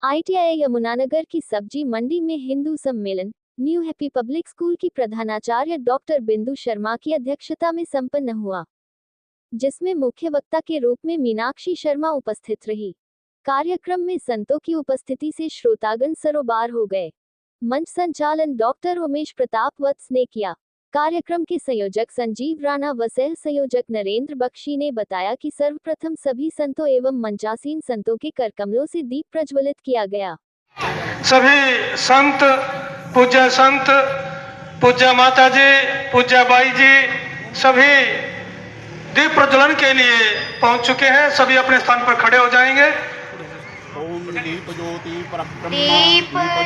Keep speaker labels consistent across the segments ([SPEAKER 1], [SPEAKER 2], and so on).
[SPEAKER 1] ITI Yamunanagar की सब्जी मंडी में हिंदू सम्मेलन न्यू हैप्पी पब्लिक स्कूल की प्रधानाचार्य डॉक्टर बिंदु शर्मा की अध्यक्षता में संपन्न हुआ, जिसमें मुख्य वक्ता के रूप में मीनाक्षी शर्मा उपस्थित रही। कार्यक्रम में संतों की उपस्थिति से श्रोतागण सरोबार हो गए। मंच संचालन डॉक्टर उमेश प्रताप वत्स ने किया। कार्यक्रम के संयोजक संजीव राणा व सह संयोजक नरेंद्र बख्शी ने बताया कि सर्वप्रथम सभी संतों एवं मंचासीन संतों के करकमलों से दीप प्रज्वलित किया गया।
[SPEAKER 2] सभी संत, पूज्य माता जी, पूज्य बाई जी सभी दीप प्रज्वलन के लिए पहुंच चुके हैं। सभी अपने स्थान पर खड़े हो जाएंगे।
[SPEAKER 3] दीप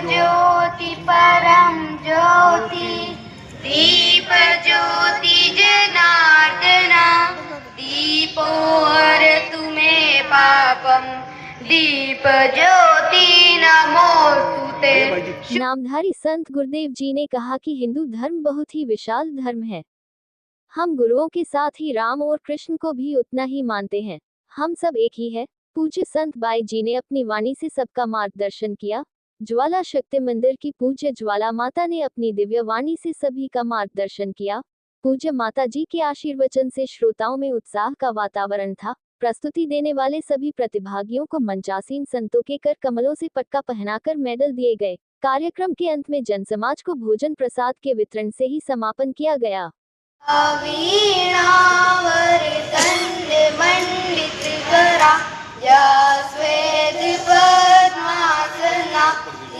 [SPEAKER 3] ज्योति परम ज्योति, दीप ज्योति जनार्दना, दीपोर तुम्हें पापम, दीप ज्योति नमोस्तुते।
[SPEAKER 1] नामधारी संत गुरुदेव जी ने कहा कि हिंदू धर्म बहुत ही विशाल धर्म है। हम गुरुओं के साथ ही राम और कृष्ण को भी उतना ही मानते हैं। हम सब एक ही है। पूज्य संत बाई जी ने अपनी वाणी से सबका मार्गदर्शन किया। ज्वाला शक्ति मंदिर की पूज्य ज्वाला माता ने अपनी दिव्य वाणी से सभी का मार्गदर्शन किया। पूज्य माता जी के आशीर्वचन से श्रोताओं में उत्साह का वातावरण था। प्रस्तुति देने वाले सभी प्रतिभागियों को मंचासीन संतों के कर कमलों से पटका पहनाकर मेडल दिए गए। कार्यक्रम के अंत में जनसमाज को भोजन प्रसाद के वितरण से ही समापन किया गया।
[SPEAKER 3] या श्वेत पद्मासना,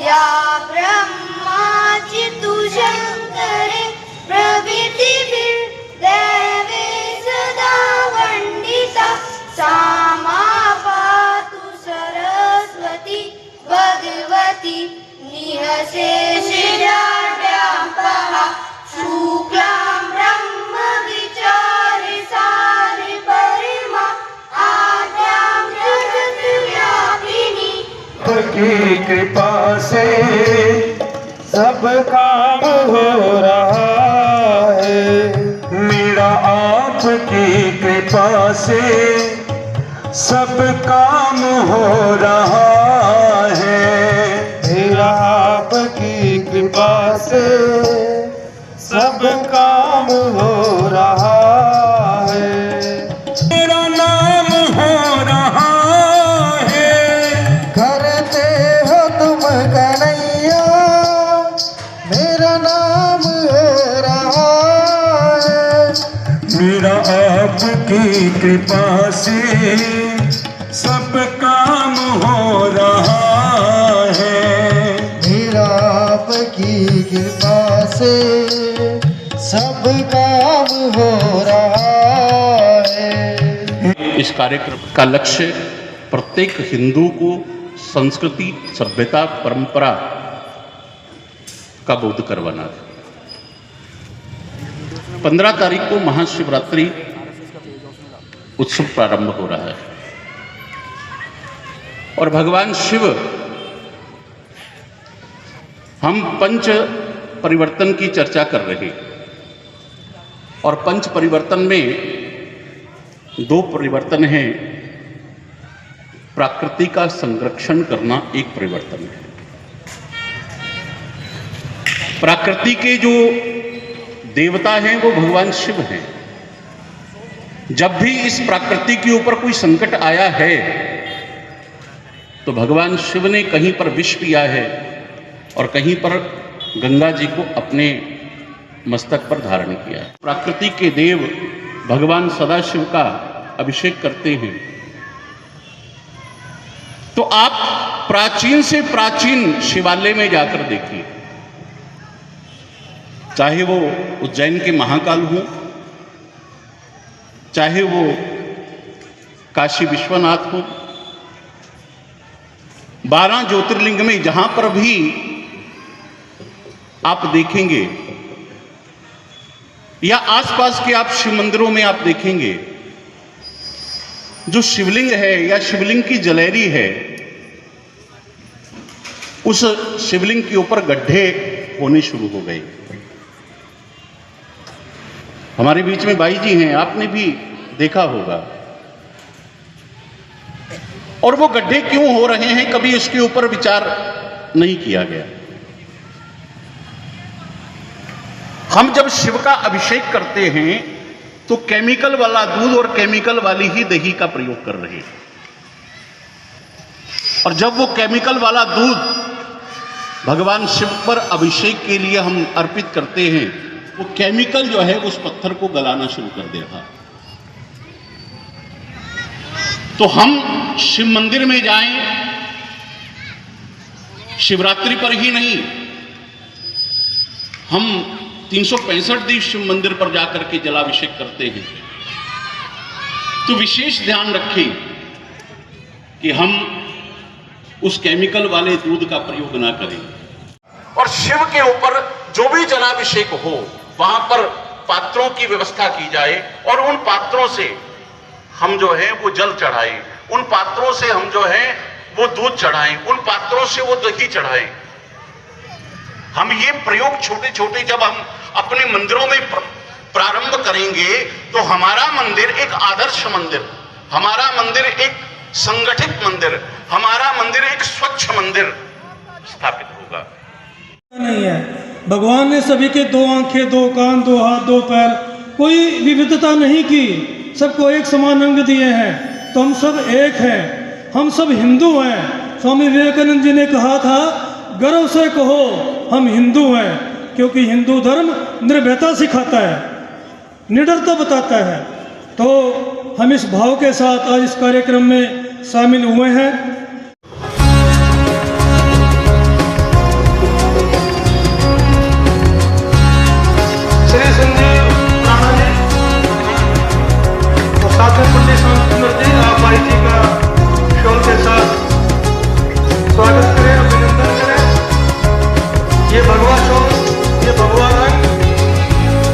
[SPEAKER 3] या ब्रह्माचितु शंकरे, प्रभृतिर्देवे सदा वंदिता, सा मा पातु सरस्वती भगवती निःशेषजाड्यापहा, शुक्लां ब्रह्म विचारे सारे परिमा,
[SPEAKER 4] की कृपा से सब काम हो रहा है। मेरा आपकी कृपा से सब काम हो रहा है। मेरा आपकी कृपा से सब काम हो रहा है। मेरा नाम हो रहा कन्हैया, मेरा नाम हो रहा है। मेरा आपकी कृपा से सब काम हो रहा है। मेरा आपकी कृपा से सब काम हो रहा है।
[SPEAKER 5] इस कार्यक्रम का लक्ष्य प्रत्येक हिंदू को संस्कृति, सभ्यता, परंपरा का बोध करवाना है। 15 तारीख को महाशिवरात्रि उत्सव प्रारंभ हो रहा है और भगवान शिव, हम पंच परिवर्तन की चर्चा कर रहे हैं और पंच परिवर्तन में 2 परिवर्तन हैं। प्रकृति का संरक्षण करना एक परिवर्तन है। प्रकृति के जो देवता हैं वो भगवान शिव हैं। जब भी इस प्रकृति के ऊपर कोई संकट आया है तो भगवान शिव ने कहीं पर विष पिया है और कहीं पर गंगा जी को अपने मस्तक पर धारण किया है। प्रकृति के देव भगवान सदाशिव का अभिषेक करते हैं। तो आप प्राचीन से प्राचीन शिवालय में जाकर देखिए, चाहे वो उज्जैन के महाकाल हो, चाहे वो काशी विश्वनाथ हो, 12 ज्योतिर्लिंग में जहां पर भी आप देखेंगे या आसपास के आप शिव मंदिरों में आप देखेंगे, जो शिवलिंग है या शिवलिंग की जलेरी है, उस शिवलिंग के ऊपर गड्ढे होने शुरू हो गए। हमारे बीच में बाई जी हैं, आपने भी देखा होगा और वो गड्ढे क्यों हो रहे हैं, कभी इसके ऊपर विचार नहीं किया गया। हम जब शिव का अभिषेक करते हैं तो केमिकल वाला दूध और केमिकल वाली ही दही का प्रयोग कर रहे हैं, और जब वो केमिकल वाला दूध भगवान शिव पर अभिषेक के लिए हम अर्पित करते हैं, वो केमिकल जो है उस पत्थर को गलाना शुरू कर दे रहा। तो हम शिव मंदिर में जाएं, शिवरात्रि पर ही नहीं, हम 365 दिन शिव मंदिर पर जाकर के जलाभिषेक करते हैं, तो विशेष ध्यान रखें कि हम उस केमिकल वाले दूध का प्रयोग ना करें। और शिव के ऊपर जो भी जलाभिषेक हो वहां पर पात्रों की व्यवस्था की जाए, और उन पात्रों से हम जो है वो जल चढ़ाएं, उन पात्रों से हम जो है वो दूध चढ़ाएं, उन पात्रों से वो दही चढ़ाएं। हम ये प्रयोग छोटे छोटे जब हम अपने मंदिरों में प्रारंभ करेंगे तो हमारा मंदिर एक आदर्श मंदिर, हमारा मंदिर एक संगठित मंदिर, हमारा मंदिर एक स्वच्छ मंदिर स्थापित होगा।
[SPEAKER 6] नहीं है, भगवान ने सभी के दो आंखें, दो कान, दो हाथ, दो पैर, कोई विविधता नहीं की, सबको एक समान अंग दिए हैं। तो हम सब एक हैं, हम सब हिंदू हैं। स्वामी विवेकानंद जी ने कहा था, गर्व से कहो हम हिंदू हैं, क्योंकि हिंदू धर्म निर्भयता सिखाता है, निडरता बताता है। तो हम इस भाव के साथ आज इस कार्यक्रम में शामिल हुए हैं।
[SPEAKER 2] श्री संजीव राणा जी और साथ में पंडित सुंदर जी, आप भाई जी का शॉल के साथ स्वागत करें, अभिनंदन करें। ये भगवा शॉल, ये भगवा रंग,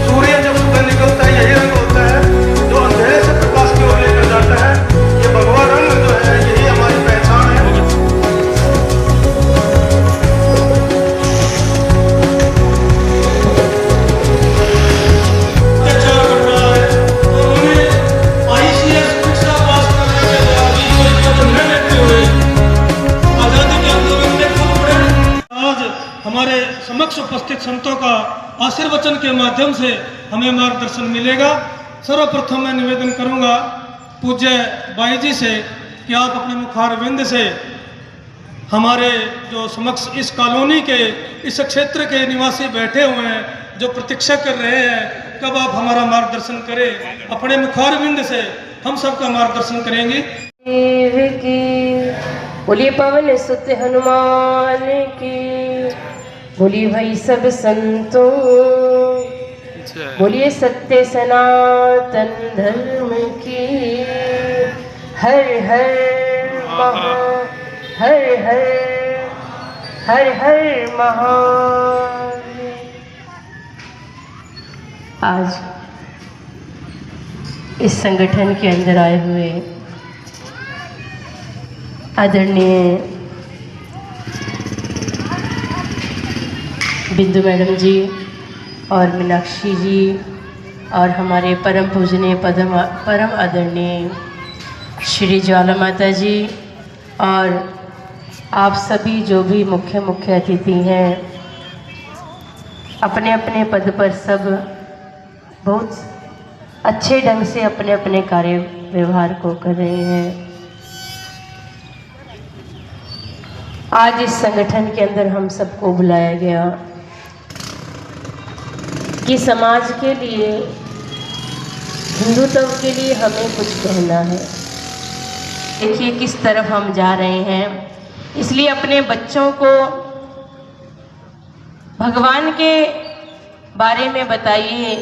[SPEAKER 2] सूर्य जब सुबह निकलता है यही रंग होता है जो अंधेरे से प्रकाश की ओर लेकर जाता है। ये भगवा रंग जो है यही हमारी पहचान है।
[SPEAKER 6] हमारे समक्ष उपस्थित संतों का आशीर्वचन के माध्यम से हमें मार्गदर्शन मिलेगा। सर्वप्रथम मैं निवेदन करूंगा पूज्य बाई जी से कि आप अपने मुखारविंद से हमारे जो समक्ष इस कॉलोनी के, इस क्षेत्र के निवासी बैठे हुए हैं, जो प्रतीक्षा कर रहे हैं कब आप हमारा मार्गदर्शन करें, अपने मुखारविंद से हम सबका मार्गदर्शन करेंगे।
[SPEAKER 7] बोलिए पवन सुत हनुमान की, बोलिए भाई सब संतों, बोलिए सत्य सनातन धर्म की। हर हर महा, हर हर, हर हर महादेव। आज इस संगठन के अंदर आए हुए आदरणीय बिंदु मैडम जी और मीनाक्षी जी और हमारे परम पूजनीय परम आदरणीय श्री ज्वाला माता जी और आप सभी जो भी मुख्य अतिथि हैं, अपने अपने पद पर सब बहुत अच्छे ढंग से अपने अपने कार्य व्यवहार को कर रहे हैं। आज इस संगठन के अंदर हम सबको बुलाया गया कि समाज के लिए, हिंदुत्व के लिए हमें कुछ कहना है। देखिए किस तरफ हम जा रहे हैं, इसलिए अपने बच्चों को भगवान के बारे में बताइए,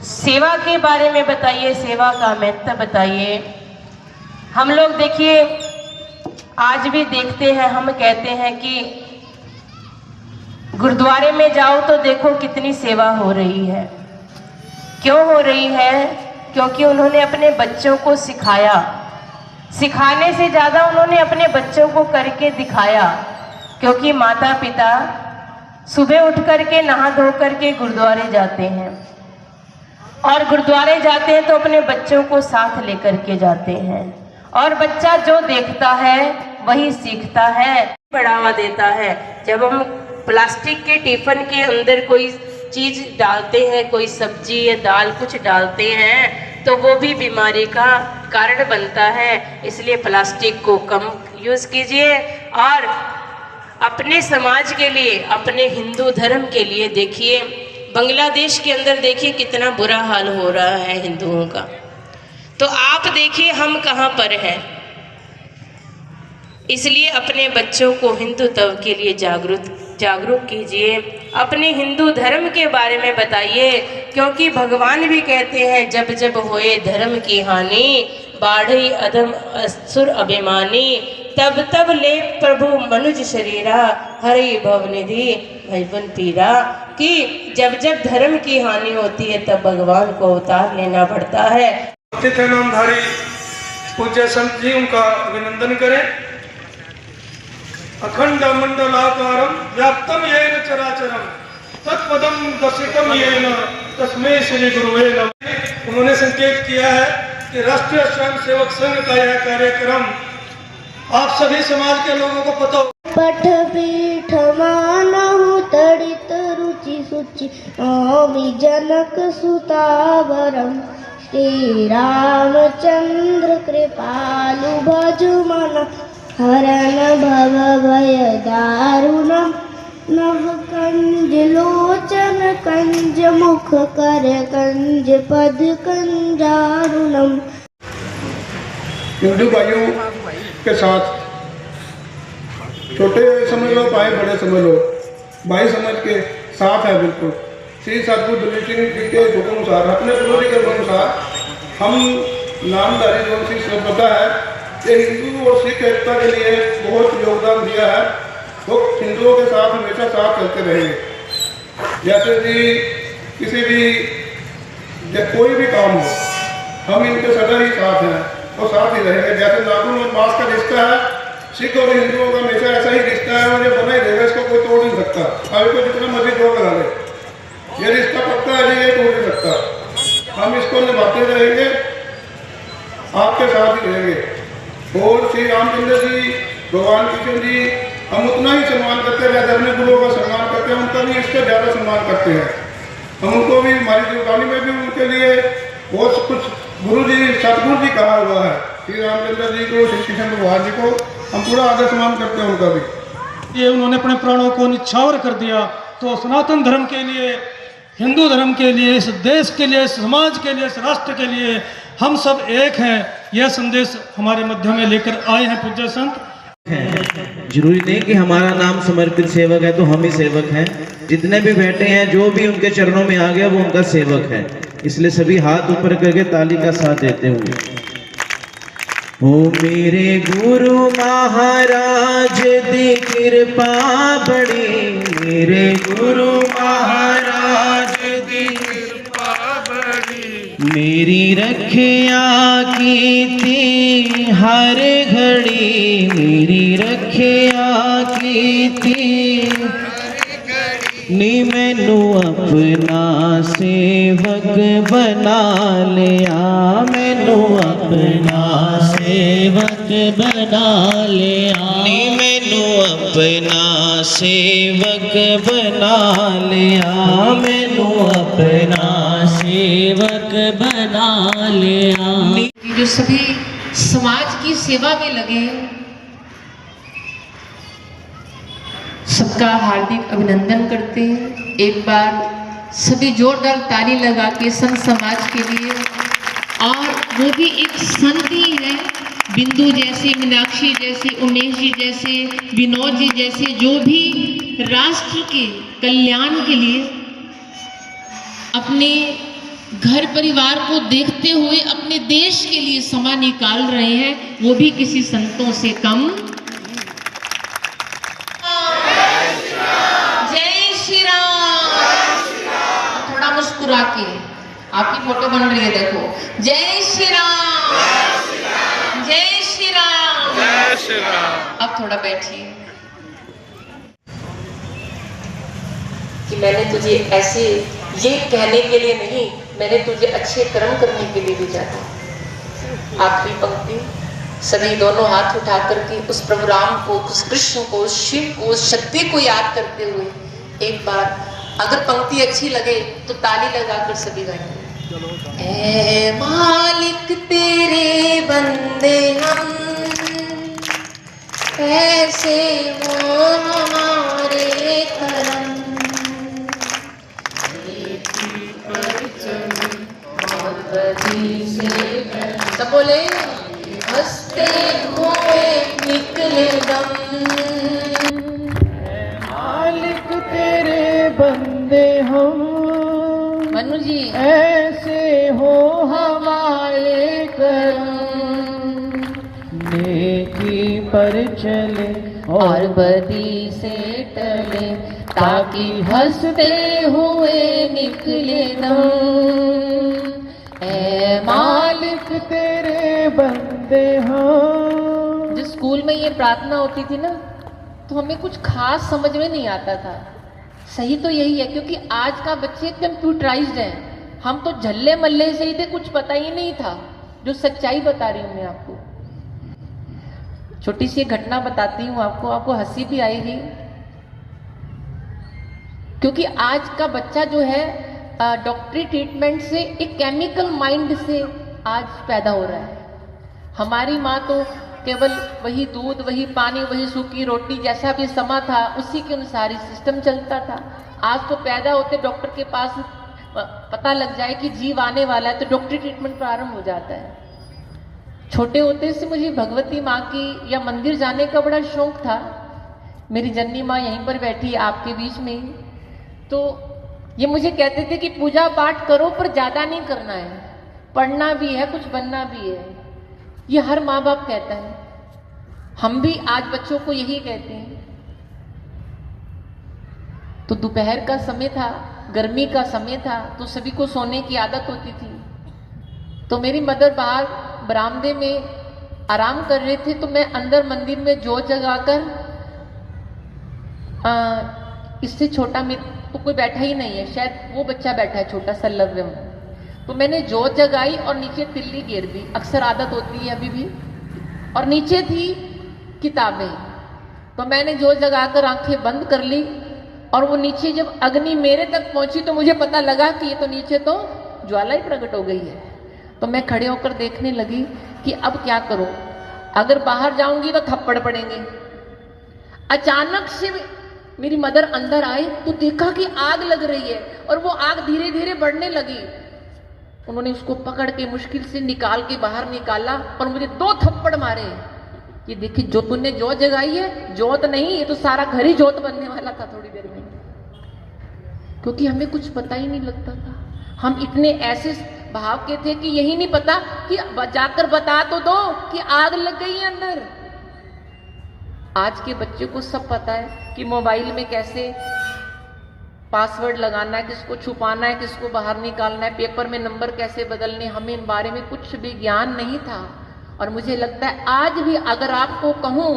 [SPEAKER 7] सेवा के बारे में बताइए, सेवा का महत्व बताइए। हम लोग देखिए आज भी देखते हैं, हम कहते हैं कि गुरुद्वारे में जाओ तो देखो कितनी सेवा हो रही है। क्यों हो रही है? क्योंकि उन्होंने अपने बच्चों को सिखाया, सिखाने से ज़्यादा उन्होंने अपने बच्चों को करके दिखाया। क्योंकि माता पिता सुबह उठ करके नहा धो करके गुरुद्वारे जाते हैं, और गुरुद्वारे जाते हैं तो अपने बच्चों को साथ लेकर के जाते हैं, और बच्चा जो देखता है वही सीखता है, बढ़ावा देता है। जब हम प्लास्टिक के टिफिन के अंदर कोई चीज डालते हैं, कोई सब्जी या दाल कुछ डालते हैं, तो वो भी बीमारी का कारण बनता है। इसलिए प्लास्टिक को कम यूज कीजिए और अपने समाज के लिए, अपने हिंदू धर्म के लिए देखिए, बांग्लादेश के अंदर देखिए कितना बुरा हाल हो रहा है हिंदुओं का। तो आप देखिए हम कहाँ पर हैं। इसलिए अपने बच्चों को हिंदुत्व के लिए जागरूक कीजिए, अपने हिंदू धर्म के बारे में बताइए, क्योंकि भगवान भी कहते हैं जब जब होए धर्म की हानि, बाढ़ी अधम असुर अभिमानी, तब तब ले प्रभु मनुज शरीरा, हरि भवनिधि भैबन पीरा। कि जब जब धर्म की हानि होती है तब भगवान को अवतार लेना पड़ता है।
[SPEAKER 2] अतिथि नामधारी पूज्य संत जी, उनका अभिनंदन करें। अखंड मंडलाकारं व्याप्तं येन चराचरं तत्पदं दर्शितं येन तस्मै श्री गुरुवे नमः। उन्होंने संकेत किया है कि राष्ट्रीय स्वयं सेवक संघ का यह कार्यक्रम आप सभी समाज के लोगों को पता हो।
[SPEAKER 3] पठ पीठ मानहु तड़ित रुचि सुचि नौमि जनक सुतावरम, श्री रामचंद्र कृपालु भजु मन, हरन भव भय दारुणम, नभ कंज लोचन कंज मुख कर कंज पद कंजारुणम।
[SPEAKER 8] हिंदू भाइयों के साथ छोटे समझ लो, भाई बड़े समझ लो, भाई समझ के साथ है बिल्कुल। श्री सतगुरु दलीप सिंह जी के हुक्म अनुसार, अपने गुरु जी के अनुसार हम नामधारी जो सिख संप्रदाय है, ये हिंदू और सिख एकता के लिए बहुत योगदान दिया है। वो हिंदुओं के साथ हमेशा साथ चलते रहेंगे। जैसे कि किसी भी कोई भी काम हो, हम इनके सदा ही साथ हैं और साथ ही रहेंगे। जैसे नाखून और मांस का रिश्ता है, सिख और हिंदुओं का हमेशा ऐसा ही रिश्ता है और ये बना ही रहेगा, इसको कोई तोड़ नहीं सकता। अभी को जितना मर्जी जोर लगा ले, ये रिश्ता पक्का है, ये तोड़ नहीं सकता। हम इसको निभाते रहेंगे, आपके साथ ही रहेंगे। और श्री रामचंद्र जी, भगवान कृष्ण जी, हम उतना ही सम्मान करते हैं जैसे अपने गुरुओं का सम्मान करते हैं, उनका भी इससे ज़्यादा सम्मान करते हैं। हम उनको भी, हमारी जीवनी में भी उनके लिए बहुत कुछ गुरु जी, सतगुरु जी कहा हुआ है। श्री रामचंद्र जी को, श्री कृष्ण भगवान जी को हम पूरा आदर सम्मान करते हैं उनका भी।
[SPEAKER 6] ये उन्होंने अपने प्राणों को निछावर कर दिया, तो सनातन धर्म के लिए, हिंदू धर्म के लिए, इस देश के लिए, इस समाज के लिए, इस राष्ट्र के लिए हम सब एक हैं। यह संदेश हमारे मध्य में लेकर आए हैं पूज्य संत।
[SPEAKER 9] जरूरी नहीं कि हमारा नाम समर्पित सेवक है तो हम ही सेवक हैं। जितने भी बैठे हैं, जो भी उनके चरणों में आ गया वो उनका सेवक है। इसलिए सभी हाथ ऊपर करके ताली का साथ देते हुए, ओ मेरे गुरु महाराज दी कृपा बड़ी, मेरे गुरु महाराज दी कृपा बड़ी, मेरी रखिया कीती हर घड़ी, मेरी रखिया कीती नी, मैनू अपना सेवक बना लिया, मैनू अपना सेवक बना लिया, नी मैनू अपना सेवक बना लिया, मैनू अपना सेवक बना लिया।
[SPEAKER 10] जो सभी समाज की सेवा में लगे, सबका हार्दिक अभिनंदन करते हैं। एक बार सभी जोरदार ताली लगा के संत समाज के लिए। और वो भी एक संत ही है, बिंदु जैसे, मीनाक्षी जैसे, उमेश जी जैसे, विनोद जी जैसे, जो भी राष्ट्र के कल्याण के लिए अपने घर परिवार को देखते हुए अपने देश के लिए समय निकाल रहे हैं, वो भी किसी संतों से कम। जय श्री राम। थोड़ा मुस्कुरा के, आपकी फोटो बन रही है, देखो। जय श्री राम, जय श्री राम, जय श्री राम। अब थोड़ा बैठिए। कि मैंने तुझे ऐसे ये कहने के लिए नहीं, मैंने तुझे अच्छे कर्म करने के लिए भेजा था। आखिरी पंक्ति, सभी दोनों हाथ उठा करके उस प्रभु राम को, उस कृष्ण को, उस शिव को, उस शक्ति को याद करते हुए एक बार अगर पंक्ति अच्छी लगे तो ताली लगाकर सभी गाएंगे। ऐ मालिक तेरे बंदे हम, ऐसे वो हमारे करम, सब बोले हंसते हुए निकले दम।
[SPEAKER 4] मालिक तेरे बंदे हम,
[SPEAKER 10] मनु जी
[SPEAKER 4] ऐसे हो हमारे करम, नेकी पर चले
[SPEAKER 10] और बदी से टले, ताकि हंसते हुए निकले दम। ऐ
[SPEAKER 4] मालिक तेरे बंदे हम।
[SPEAKER 10] जिस स्कूल में ये प्रार्थना होती थी ना, तो हमें कुछ खास समझ में नहीं आता था। सही तो यही है, क्योंकि आज का बच्चे कंप्यूटराइज्ड हैं। हम तो झल्ले मल्ले से ही थे, कुछ पता ही नहीं था। जो सच्चाई बता रही हूँ मैं आपको, छोटी सी एक घटना बताती हूँ आपको हंसी भी आएगी। क्योंकि आज का बच्चा जो है डॉक्टरी ट्रीटमेंट से एक केमिकल माइंड से आज पैदा हो रहा है। हमारी माँ तो केवल वही दूध, वही पानी, वही सूखी रोटी, जैसा भी समा था उसी के अनुसार ही सिस्टम चलता था। आज तो पैदा होते डॉक्टर के पास पता लग जाए कि जीव आने वाला है तो डॉक्टरी ट्रीटमेंट प्रारंभ हो जाता है। छोटे होते से मुझे भगवती माँ की या मंदिर जाने का बड़ा शौक था। मेरी जननी माँ यहीं पर बैठी आपके बीच में ही, तो ये मुझे कहते थे कि पूजा पाठ करो पर ज्यादा नहीं करना है, पढ़ना भी है, कुछ बनना भी है। ये हर माँ बाप कहता है, हम भी आज बच्चों को यही कहते हैं। तो दोपहर का समय था, गर्मी का समय था, तो सभी को सोने की आदत होती थी। तो मेरी मदर बाहर बरामदे में आराम कर रहे थे, तो मैं अंदर मंदिर में जोत जगाकर, इससे छोटा में तो कोई बैठा ही नहीं है, शायद वो बच्चा बैठा है छोटा सा लव्यम, तो मैंने जोत जगाई और नीचे तिल्ली गिर दी। अक्सर आदत होती है अभी भी। और नीचे थी किताबें, तो मैंने जोत जगाकर आंखें बंद कर ली। और वो नीचे जब अग्नि मेरे तक पहुंची तो मुझे पता लगा कि ये तो नीचे तो ज्वाला ही प्रकट हो गई है। तो मैं खड़े होकर देखने लगी कि अब क्या करूं, अगर बाहर जाऊंगी तो थप्पड़ पड़ेंगे। अचानक से मेरी मदर अंदर आई तो देखा कि आग लग रही है और वो आग धीरे धीरे बढ़ने लगी। उन्होंने उसको पकड़ के मुश्किल से निकाल के बाहर निकाला और मुझे 2 थप्पड़ मारे। ये देखिए, जो तूने जोत जगाई है, जोत नहीं, ये तो सारा घर ही जोत बनने वाला था थोड़ी देर में। क्योंकि हमें कुछ पता ही नहीं लगता था। हम इतने ऐसे भाव के थे कि यही नहीं पता कि जाकर बता तो दो कि आग लग गई है अंदर। आज के बच्चे को सब पता है कि मोबाइल में कैसे पासवर्ड लगाना है, किसको छुपाना है, किसको बाहर निकालना है, पेपर में नंबर कैसे बदलने। हमें इन बारे में कुछ भी ज्ञान नहीं था। और मुझे लगता है आज भी अगर आपको कहूं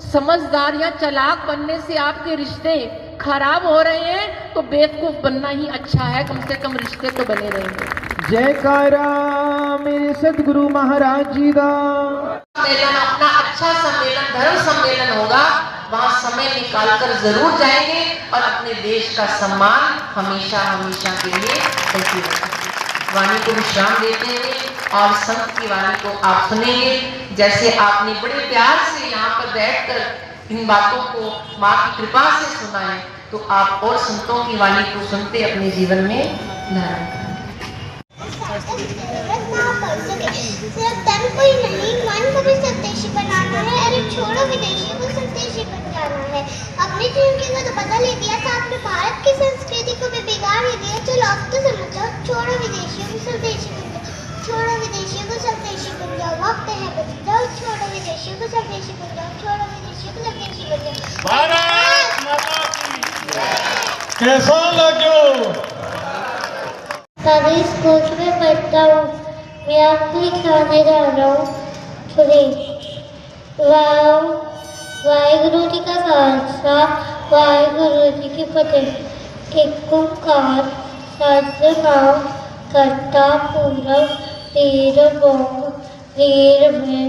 [SPEAKER 10] समझदार या चालाक बनने से आपके रिश्ते खराब हो रहे हैं तो बेवकूफ बनना ही अच्छा है, कम से कम रिश्ते तो बने रहेंगे।
[SPEAKER 4] जयकारा मेरे सदगुरु महाराज जी दा।
[SPEAKER 10] सम्मेलन अपना अच्छा सम्मेलन, धर्म सम्मेलन होगा, वहां समय निकाल कर जरूर जाएंगे और अपने देश का सम्मान हमेशा हमेशा के लिए करते रहेंगे। वाणी को विश्राम देते हुए और संत की वाणी को आप सुनेंगे। जैसे आपने बड़े प्यार से यहाँ पर बैठकर इन बातों को माँ की कृपा से सुना है, तो आप और संतों की वाणी को सुनते अपने जीवन में धारण करें।
[SPEAKER 3] सिर्फ धर्म को ही नहीं, मन को भी स्वदेशी बनाना है। अरे छोड़ो विदेशी को स्वदेशी बन जाना है। अपनी जिंदगी को तो बदल ही दिया था, आपने भारत की संस्कृति को भी बिगाड़ ही दिया। चलो अब तो समझ जाओ, छोड़ो विदेशियों को स्वदेशी बन जाओ, छोड़ो विदेशियों को स्वदेशी बन जाओ। वक्त है बदल जाओ, छोड़ो विदेशियों को स्वदेशी बन जाओ, छोड़ो विदेशियों को स्वदेशी बन जाओ।
[SPEAKER 6] भारत माता की कैसा लग्यो?
[SPEAKER 3] तभी स्कूल में पढ़ता हूँ, मैं आपको दिखाने जा रहा हूँ वाहिगुरु जी का खालसा, वाहिगुरु जी की फतेह। एक ओंकार सतनाम करता पूरब, वीर भोग वीर में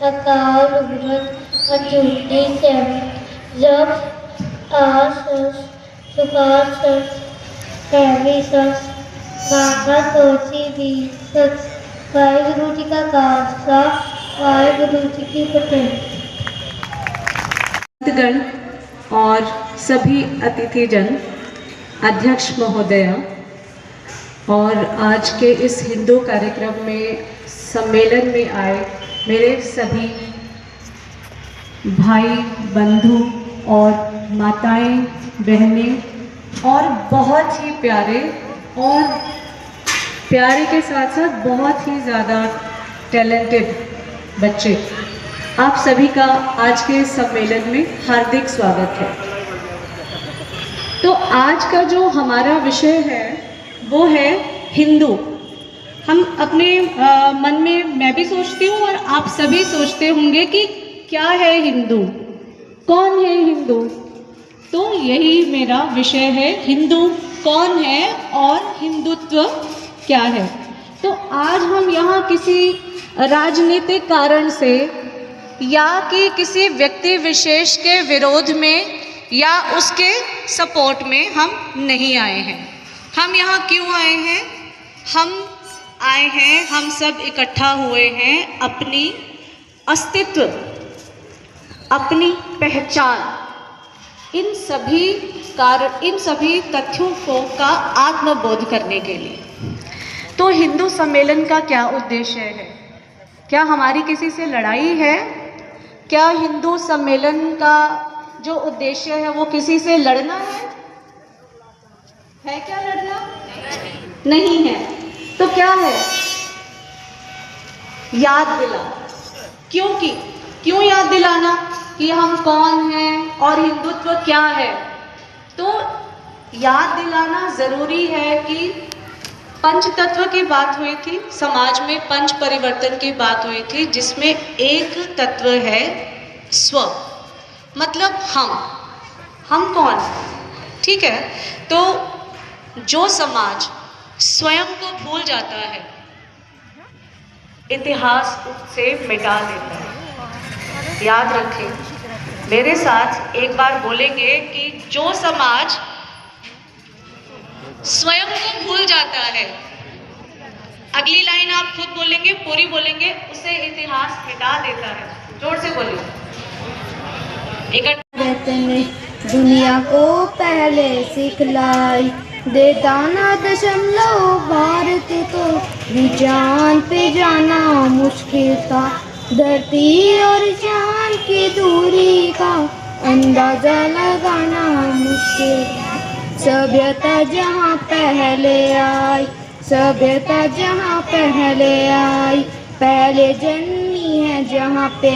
[SPEAKER 3] अकाल उग्रत अचूटी सहमत जब आसस सुखासस पैवी सस काका तोची भी सच। वाहिगुरु जी का खालसा वाहिगुरु जी की फतेह।
[SPEAKER 11] गण और सभी अतिथिजन, अध्यक्ष महोदया और आज के इस हिंदू कार्यक्रम में सम्मेलन में आए मेरे सभी भाई बंधु और माताएं बहनें और बहुत ही प्यारे के साथ साथ बहुत ही ज़्यादा टैलेंटेड बच्चे, आप सभी का आज के सम्मेलन में हार्दिक स्वागत है। तो आज का जो हमारा विषय है वो है हिंदू। हम अपने मन में, मैं भी सोचती हूँ और आप सभी सोचते होंगे कि क्या है हिंदू, कौन है हिंदू। तो यही मेरा विषय है, हिंदू कौन है और हिंदुत्व क्या है। तो आज हम यहाँ किसी राजनीतिक कारण से या कि किसी व्यक्ति विशेष के विरोध में या उसके सपोर्ट में हम नहीं आए हैं। हम यहाँ क्यों आए हैं? हम सब इकट्ठा हुए हैं अपनी अस्तित्व, अपनी पहचान, इन सभी तथ्यों का आत्मबोध करने के लिए। तो हिंदू सम्मेलन का क्या उद्देश्य है? क्या हमारी किसी से लड़ाई है? क्या हिंदू सम्मेलन का जो उद्देश्य है वो किसी से लड़ना है? है क्या लड़ना? नहीं है। तो क्या है? याद दिलाना। क्यों याद दिलाना कि हम कौन हैं और हिंदुत्व क्या है? तो याद दिलाना जरूरी है कि पंच तत्व की बात हुई थी, समाज में पंच परिवर्तन की बात हुई थी, जिसमें एक तत्व है स्व, मतलब हम कौन, ठीक है। तो जो समाज स्वयं को भूल जाता है, इतिहास से मिटा देता है। याद रखें, मेरे साथ एक बार बोलेंगे कि जो समाज स्वयं को भूल जाता है, अगली लाइन आप खुद बोलेंगे, पूरी बोलेंगे, उसे इतिहास मिटा देता है। जोर से बोलिए।
[SPEAKER 3] दुनिया को पहले सिखलाई दे दाना दशमलव भारत को विज्ञान पे जाना मुश्किल था। धरती और चांद की दूरी का अंदाजा लगाना मुश्किल था। सभ्यता जहाँ पहले आई, पहले जन्मी है जहाँ पे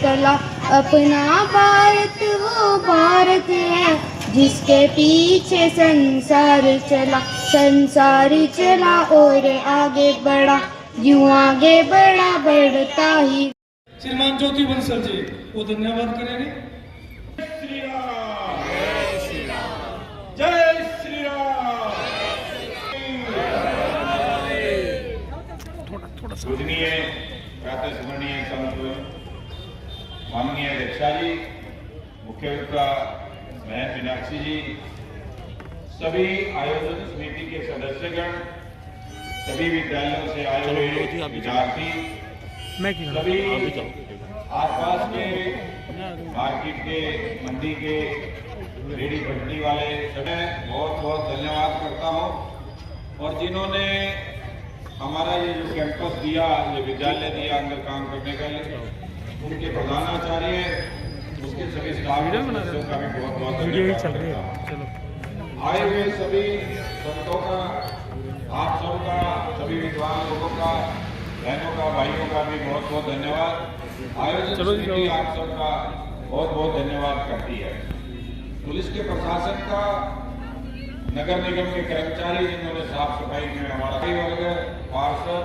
[SPEAKER 3] कला, अपना भारत वो भारत है जिसके पीछे संसार चला और आगे बढ़ा, यूं आगे बढ़ता ही।
[SPEAKER 6] श्रीमान ज्योति बंसल जी वो धन्यवाद करेंगे।
[SPEAKER 2] जय श्री राम। पूजनीय प्रातः स्मरणीय संत माननीय अध्यक्षा जी, मुख्य वक्ता बहन मीनाक्षी जी, सभी आयोजन समिति के सदस्यगण, सभी विद्यालयों से आए हुए विद्यार्थी, सभी आसपास के मार्केट के, मंडी के रेडी पटरी वाले सभी बहुत बहुत धन्यवाद करता हूँ। और जिन्होंने हमारा ये जो कैंपस दिया, ये विद्यालय दिया अंदर काम करने का, उनके प्रधानाचार्य, उसके सभी स्टाफ सदस्यों का भी बहुत बहुत धन्यवाद। आए हुए सभी संतों का, आप सबका, सभी विद्वान लोगों का, बहनों का, भाइयों का भी बहुत बहुत धन्यवाद। आयोजन समिति आप सबका बहुत बहुत धन्यवाद करती है। पुलिस के प्रशासन का, नगर निगम के कर्मचारी जिन्होंने साफ सफाई में हमारा वर्ग, पार्षद,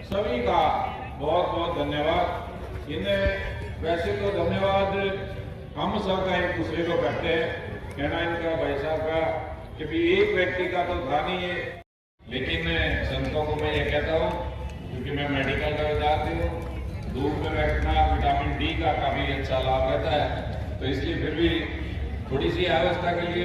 [SPEAKER 2] सभी का बहुत बहुत धन्यवाद। इन्हें वैसे तो धन्यवाद हम सब का एक दूसरे को करते हैं, कहना इनका भाई साहब का कि भी एक व्यक्ति का तो था नहीं है, लेकिन संतों को मैं ये कहता हूँ
[SPEAKER 12] क्योंकि मैं मेडिकल का विद्यार्थी हूँ, धूप में बैठना विटामिन डी का काफ़ी अच्छा लाभ रहता है, तो इसलिए फिर भी थोड़ी सी अवस्था के लिए